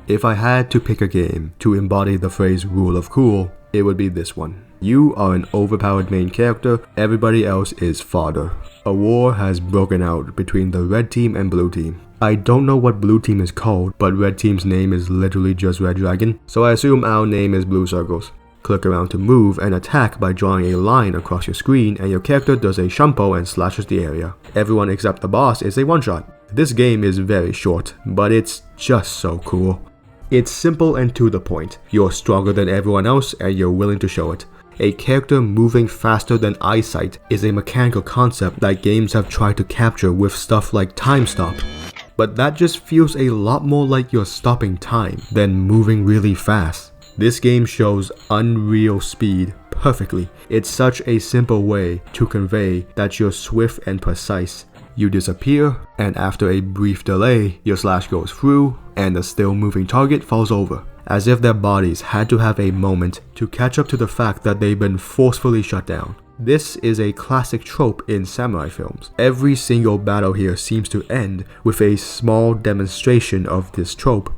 If I had to pick a game to embody the phrase rule of cool, it would be this one. You are an overpowered main character, everybody else is fodder. A war has broken out between the red team and blue team. I don't know what blue team is called, but red team's name is literally just Red Dragon, so I assume our name is Blue Circles. Click around to move and attack by drawing a line across your screen, and your character does a shumpo and slashes the area. Everyone except the boss is a one-shot. This game is very short, but it's just so cool. It's simple and to the point. You're stronger than everyone else and you're willing to show it. A character moving faster than eyesight is a mechanical concept that games have tried to capture with stuff like Time Stop. But that just feels a lot more like you're stopping time than moving really fast. This game shows unreal speed perfectly. It's such a simple way to convey that you're swift and precise. You disappear, and after a brief delay, your slash goes through, and the still moving target falls over, as if their bodies had to have a moment to catch up to the fact that they've been forcefully shut down. This is a classic trope in samurai films. Every single battle here seems to end with a small demonstration of this trope.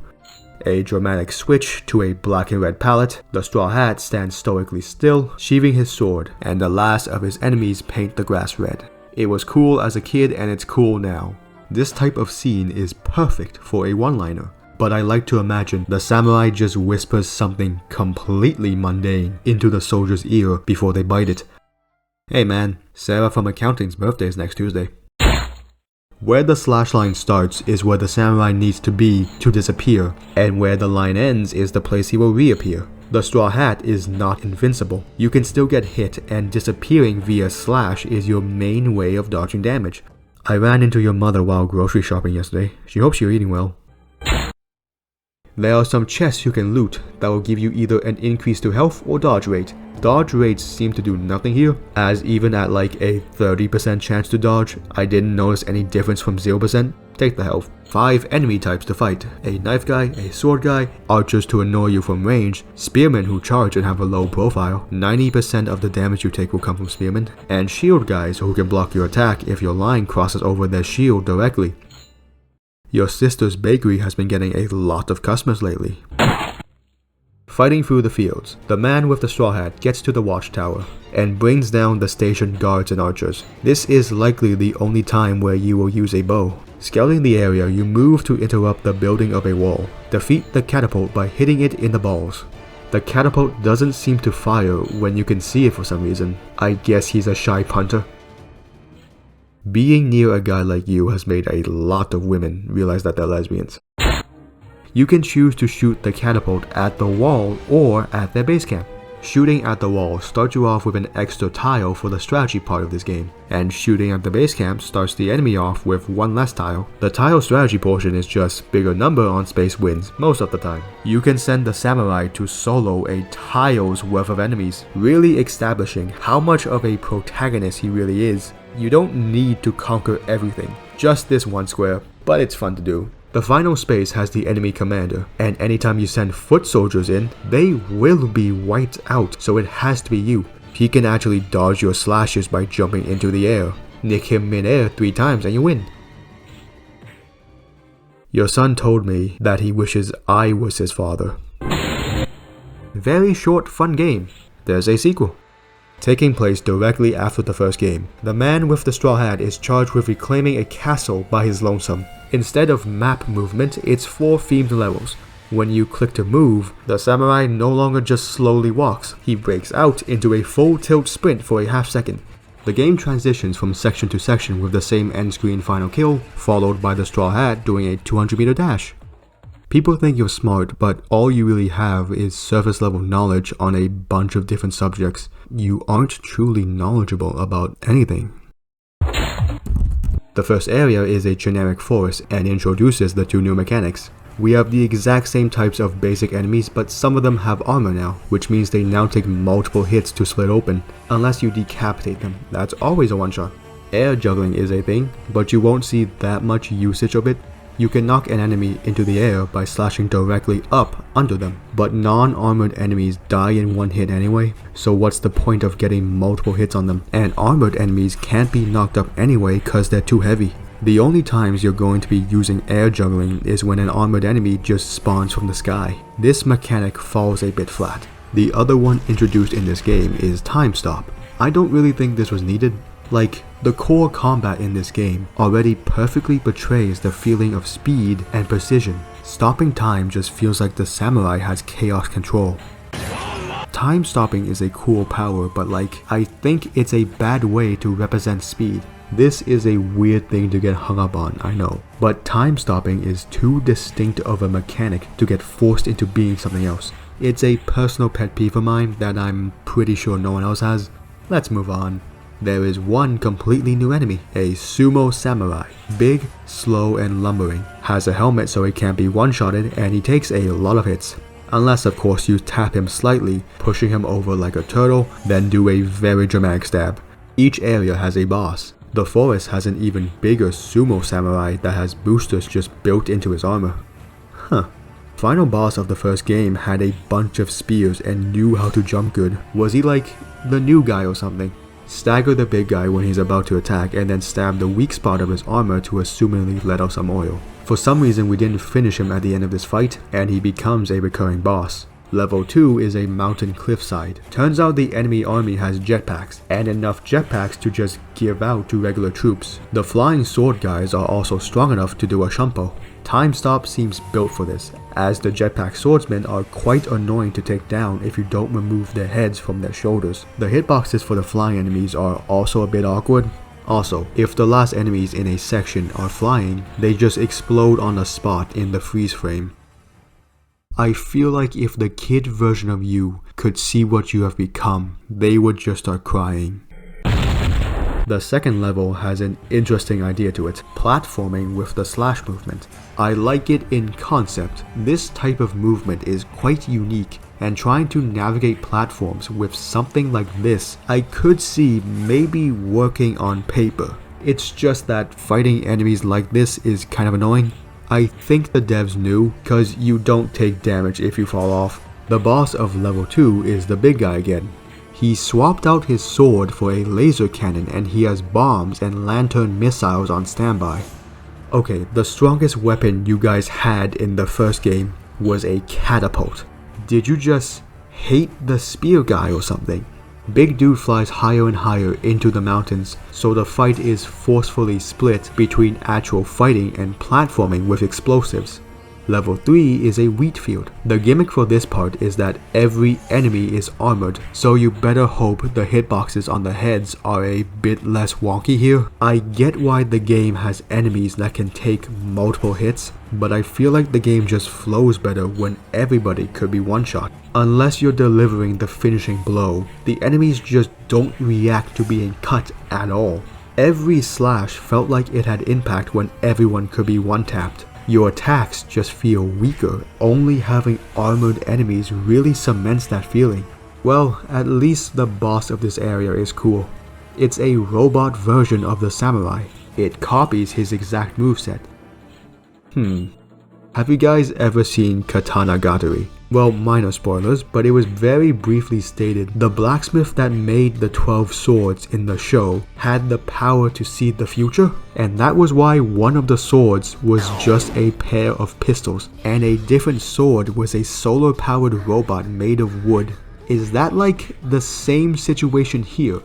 A dramatic switch to a black and red palette, the Straw Hat stands stoically still, sheathing his sword, and the last of his enemies paint the grass red. It was cool as a kid and it's cool now. This type of scene is perfect for a one-liner, but I like to imagine the samurai just whispers something completely mundane into the soldier's ear before they bite it. Hey man, Sarah from accounting's birthday is next Tuesday. Where the slash line starts is where the samurai needs to be to disappear, and where the line ends is the place he will reappear. The Straw Hat is not invincible. You can still get hit, and disappearing via slash is your main way of dodging damage. I ran into your mother while grocery shopping yesterday. She hopes you're eating well. There are some chests you can loot that will give you either an increase to health or dodge rate. Dodge rates seem to do nothing here, as even at like a 30% chance to dodge, I didn't notice any difference from 0%. Take the health. 5 enemy types to fight: a knife guy, a sword guy, archers to annoy you from range, spearmen who charge and have a low profile, 90% of the damage you take will come from spearmen, and shield guys who can block your attack if your line crosses over their shield directly. Your sister's bakery has been getting a lot of customers lately. Fighting through the fields, the man with the straw hat gets to the watchtower and brings down the station guards and archers. This is likely the only time where you will use a bow. Scouting the area, you move to interrupt the building of a wall. Defeat the catapult by hitting it in the balls. The catapult doesn't seem to fire when you can see it for some reason. I guess he's a shy punter. Being near a guy like you has made a lot of women realize that they're lesbians. You can choose to shoot the catapult at the wall or at their base camp. Shooting at the wall starts you off with an extra tile for the strategy part of this game, and shooting at the base camp starts the enemy off with one less tile. The tile strategy portion is just bigger number on space wins most of the time. You can send the samurai to solo a tile's worth of enemies, really establishing how much of a protagonist he really is. You don't need to conquer everything, just this one square, but it's fun to do. The final space has the enemy commander, and anytime you send foot soldiers in, they will be wiped out, so it has to be you. He can actually dodge your slashes by jumping into the air. Nick him mid-air 3 times and you win. Your son told me that he wishes I was his father. Very short, fun game. There's a sequel. Taking place directly after the first game, the man with the straw hat is charged with reclaiming a castle by his lonesome. Instead of map movement, it's 4 themed levels. When you click to move, the samurai no longer just slowly walks, he breaks out into a full tilt sprint for a half second. The game transitions from section to section with the same end screen final kill, followed by the straw hat doing a 200-meter dash. People think you're smart, but all you really have is surface level knowledge on a bunch of different subjects. You aren't truly knowledgeable about anything. The first area is a generic forest and introduces the 2 new mechanics. We have the exact same types of basic enemies, but some of them have armor now, which means they now take multiple hits to split open, unless you decapitate them. That's always a one-shot. Air juggling is a thing, but you won't see that much usage of it. You can knock an enemy into the air by slashing directly up under them, but non-armored enemies die in 1 hit anyway, so what's the point of getting multiple hits on them? And armored enemies can't be knocked up anyway cause they're too heavy. The only times you're going to be using air juggling is when an armored enemy just spawns from the sky. This mechanic falls a bit flat. The other one introduced in this game is Time Stop. I don't really think this was needed. Like, the core combat in this game already perfectly portrays the feeling of speed and precision. Stopping time just feels like the samurai has chaos control. Time stopping is a cool power, but I think it's a bad way to represent speed. This is a weird thing to get hung up on, I know, but time stopping is too distinct of a mechanic to get forced into being something else. It's a personal pet peeve of mine that I'm pretty sure no one else has. Let's move on. There is one completely new enemy, a sumo samurai. Big, slow, and lumbering. Has a helmet so he can't be one-shotted, and he takes a lot of hits. Unless of course you tap him slightly, pushing him over like a turtle, then do a very dramatic stab. Each area has a boss. The forest has an even bigger sumo samurai that has boosters just built into his armor. Final boss of the first game had a bunch of spears and knew how to jump good. Was he like the new guy or something? Stagger the big guy when he's about to attack and then stab the weak spot of his armor to assumingly let out some oil. For some reason we didn't finish him at the end of this fight and he becomes a recurring boss. Level 2 is a mountain cliffside. Turns out the enemy army has jetpacks, and enough jetpacks to just give out to regular troops. The flying sword guys are also strong enough to do a shumpo. Time Stop seems built for this, as the jetpack swordsmen are quite annoying to take down if you don't remove their heads from their shoulders. The hitboxes for the flying enemies are also a bit awkward. Also, if the last enemies in a section are flying, they just explode on the spot in the freeze frame. I feel like if the kid version of you could see what you have become, they would just start crying. The second level has an interesting idea to it, platforming with the slash movement. I like it in concept. This type of movement is quite unique, and trying to navigate platforms with something like this, I could see maybe working on paper. It's just that fighting enemies like this is kind of annoying. I think the devs knew, cause you don't take damage if you fall off. The boss of level 2 is the big guy again. He swapped out his sword for a laser cannon and he has bombs and lantern missiles on standby. Okay, the strongest weapon you guys had in the first game was a catapult. Did you just hate the spear guy or something? Big dude flies higher and higher into the mountains, so the fight is forcefully split between actual fighting and platforming with explosives. Level 3 is a wheat field. The gimmick for this part is that every enemy is armored, so you better hope the hitboxes on the heads are a bit less wonky here. I get why the game has enemies that can take multiple hits, but I feel like the game just flows better when everybody could be one shot. Unless you're delivering the finishing blow, the enemies just don't react to being cut at all. Every slash felt like it had impact when everyone could be one tapped. Your attacks just feel weaker. Only having armored enemies really cements that feeling. Well, at least the boss of this area is cool. It's a robot version of the samurai. It copies his exact moveset. Have you guys ever seen Katana Gatari? Well, minor spoilers, but it was very briefly stated the blacksmith that made the 12 swords in the show had the power to see the future, and that was why one of the swords was just a pair of pistols, and a different sword was a solar-powered robot made of wood. Is that like the same situation here?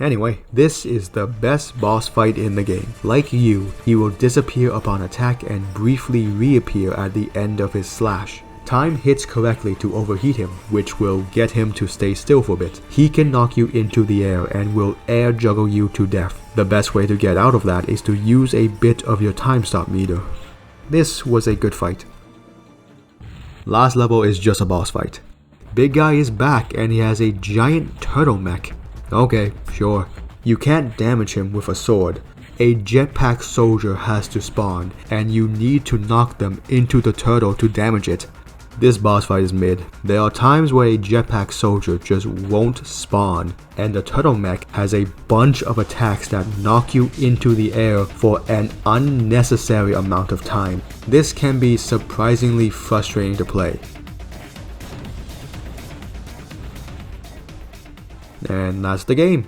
Anyway, this is the best boss fight in the game. Like you, he will disappear upon attack and briefly reappear at the end of his slash. Time hits correctly to overheat him, which will get him to stay still for a bit. He can knock you into the air and will air juggle you to death. The best way to get out of that is to use a bit of your time stop meter. This was a good fight. Last level is just a boss fight. Big guy is back and he has a giant turtle mech. Okay, sure. You can't damage him with a sword. A jetpack soldier has to spawn, and you need to knock them into the turtle to damage it. This boss fight is mid. There are times where a jetpack soldier just won't spawn, and the turtle mech has a bunch of attacks that knock you into the air for an unnecessary amount of time. This can be surprisingly frustrating to play. And that's the game.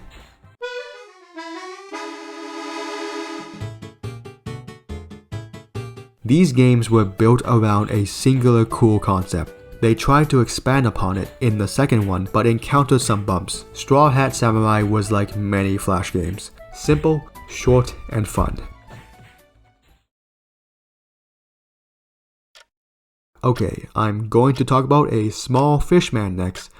These games were built around a singular cool concept. They tried to expand upon it in the second one, but encountered some bumps. Straw Hat Samurai was like many Flash games. Simple, short, and fun. Okay, I'm going to talk about a small fish man next.